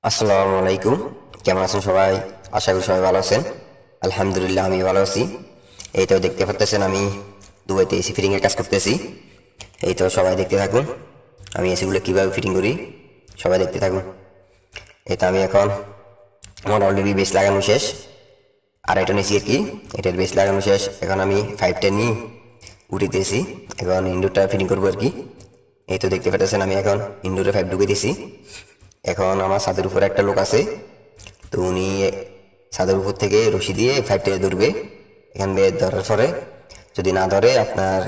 আসসালামু আলাইকুম। কেমন আছেন সবাই? আশা করি সবাই ভালো আছেন। আলহামদুলিল্লাহ আমি ভালো আছি। এই তো দেখতে পাচ্ছেন আমি দুবাইতে এসি ফিটিং এর কাজ করতেছি। এই তো সবাই দেখতে থাকুন আমি এসিগুলো কিভাবে ফিটিং করি, সবাই দেখতে থাকুন। এই তো আমি এখন আমার অলরেডি বেস লাগানো শেষ, আর এটা নিয়েছি আর কি, এটার বেস লাগানো শেষ। এখন আমি 510 নিয়ে উঠিতেছি, এখন ইনডোরটা ফিটিং করবো আর কি। এই তো দেখতে পাচ্ছেন আমি এখন ইনডোরে 5 ঢুকে দিছি। এখন আমার ছাদের উপরে একটা লোক আছে, তো উনি ছাদের উপর থেকে রশি দিয়ে 5টা ধরবে। এখান থেকে ধরার পরে যদি না ধরে আপনার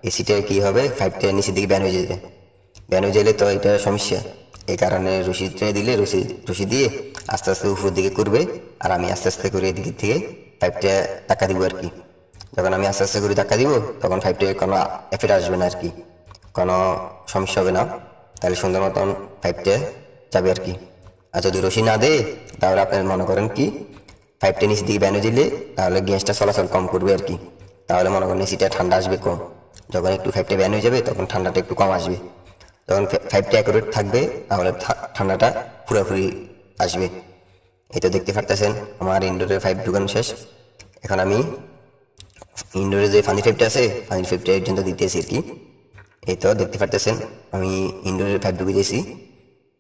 এসিটা কি হবে, 5টা নিচের দিকে ব্যান হয়ে যেতে, ব্যান হয়ে গেলে তো এটা সমস্যা। এই কারণে রশিটা দিলে রশি দিয়ে আস্তে আস্তে উপরের দিকে করবে, আর আমি আস্তে আস্তে করে এদিক থেকে 5টা ধাক্কা দিব আর কি। যখন আমি আস্তে আস্তে করে ধাক্কা দিব তখন 5টা কোনো এফেক্ট আসবে না আর কি, কোনো সমস্যা হবে না, তাহলে সুন্দর মতন 5টা যাবে আর কি। আর যদি রশি না দেয় তাহলে আপনার মনে করেন কি 5টা নিচের দিকে ব্যানে দিলে তাহলে গ্যাসটা চলাচল কম করবে আর কি, তাহলে মনে করেন এসিটা ঠান্ডা আসবে কম। যখন একটু 5টা ব্যান হয়ে যাবে তখন ঠান্ডাটা একটু কম আসবে। যখন 5টা অ্যাকুরেট থাকবে তাহলে ঠান্ডাটা পুরোপুরি আসবে। এই তো দেখতে পারতেছেন আমার ইনডোরে 5 ঢুকানো শেষ। এখন আমি ইনডোরে যে ফানি 5টা আছে, ফানি 5টা পর্যন্ত দিতেছি আর কি। এই তো দেখতে পারতেছেন আমি ইনডোরে 5 ঢুকে দিয়েছি,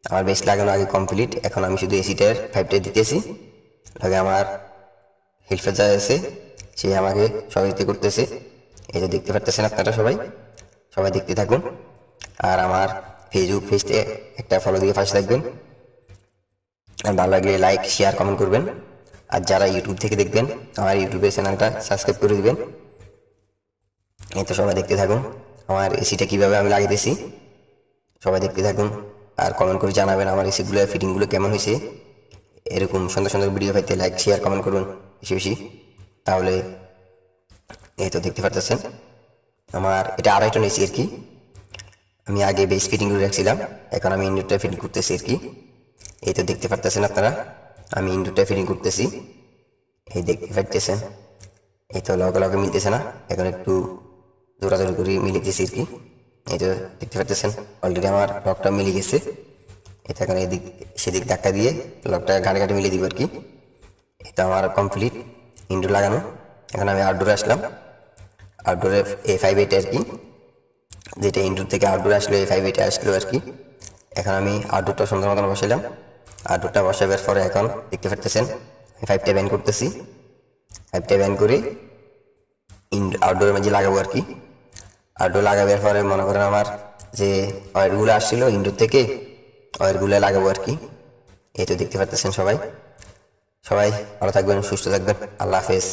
আমার বেশ লাগানো আগে কমপ্লিট। এখন আমি শুধু এসিটার 5টা দিতেছি, লাগে আমার হেল্পার যা আছে সে আমাকে সহযোগিতা করতেছে। এই যে দেখতে পারতেছেন আপনারা সবাই, সবাই দেখতে থাকুন। আর আমার ফেসবুক পেজে একটা ফলো দিয়ে পাশে থাকবেন, আর ভালো লাগলে লাইক শেয়ার কমেন্ট করবেন। আর যারা ইউটিউব থেকে দেখবেন আমার ইউটিউবের চ্যানেলটা সাবস্ক্রাইব করে দিবেন। এই তো সবাই দেখতে থাকুন আমার এসিটা কীভাবে আমি লাগিয়েছি, সবাই দেখতে থাকুন। আর কমেন্ট করে জানাবেন আমার এসিগুলো ফিটিংগুলো কেমন হয়েছে। এরকম সুন্দর সুন্দর ভিডিও পাইতে লাইক শেয়ার কমেন্ট করুন বেশি বেশি, তাহলে। এই তো দেখতে পারতেছেন আমার এটা আড়াইটা নিয়েছি আর কি। আমি আগে বেস ফিটিং করে রাখছিলাম, এখন আমি ইনডোরটা ফিটিং করতেছি আর কি। এই তো দেখতে পারতেছেন আপনারা আমি ইনডোরটা ফিটিং করতেছি, এই দেখতে পারতেছেন। এই তো লগে লগে মিলতেছে না, এখন একটু জোরাজোরি করে মিলে দিয়েছি আর কি। এই তো দেখতে পারতেছেন অলরেডি আমার লকটা মিলে গেছে। এটা এখন এদিক সেদিক ধাক্কা দিয়ে লকটা ঘাটে ঘাটে মিলিয়ে দিব আর কি। এটা আমার কমপ্লিট ইনডোর লাগানো। এখন আমি আউটডোরে আসলাম, আউটডোরে A58 আর কি, যেটা ইনডোর থেকে আউটডোরে আসলো A58 আসলো আর কি। এখন আমি আউটডোরটা সুন্দর মতন বসাইলাম, আউটডোরটা বসাবার পরে এখন দেখতে পারতেছেন আমি 5টা ব্যান করতেছি। 5টা ব্যান করে আউটডোরের মাঝে লাগাবো আর কি। আউটডোর লাগাবার পরে মনে করেন আমার যে ওয়্যারগুলো আসছিল ইনডোর থেকে, ওয়্যারগুলো লাগাবো আর কি। এই তো দেখতে পারতেছেন সবাই, সবাই ভালো থাকবেন, সুস্থ থাকবেন। আল্লাহ হাফেজ।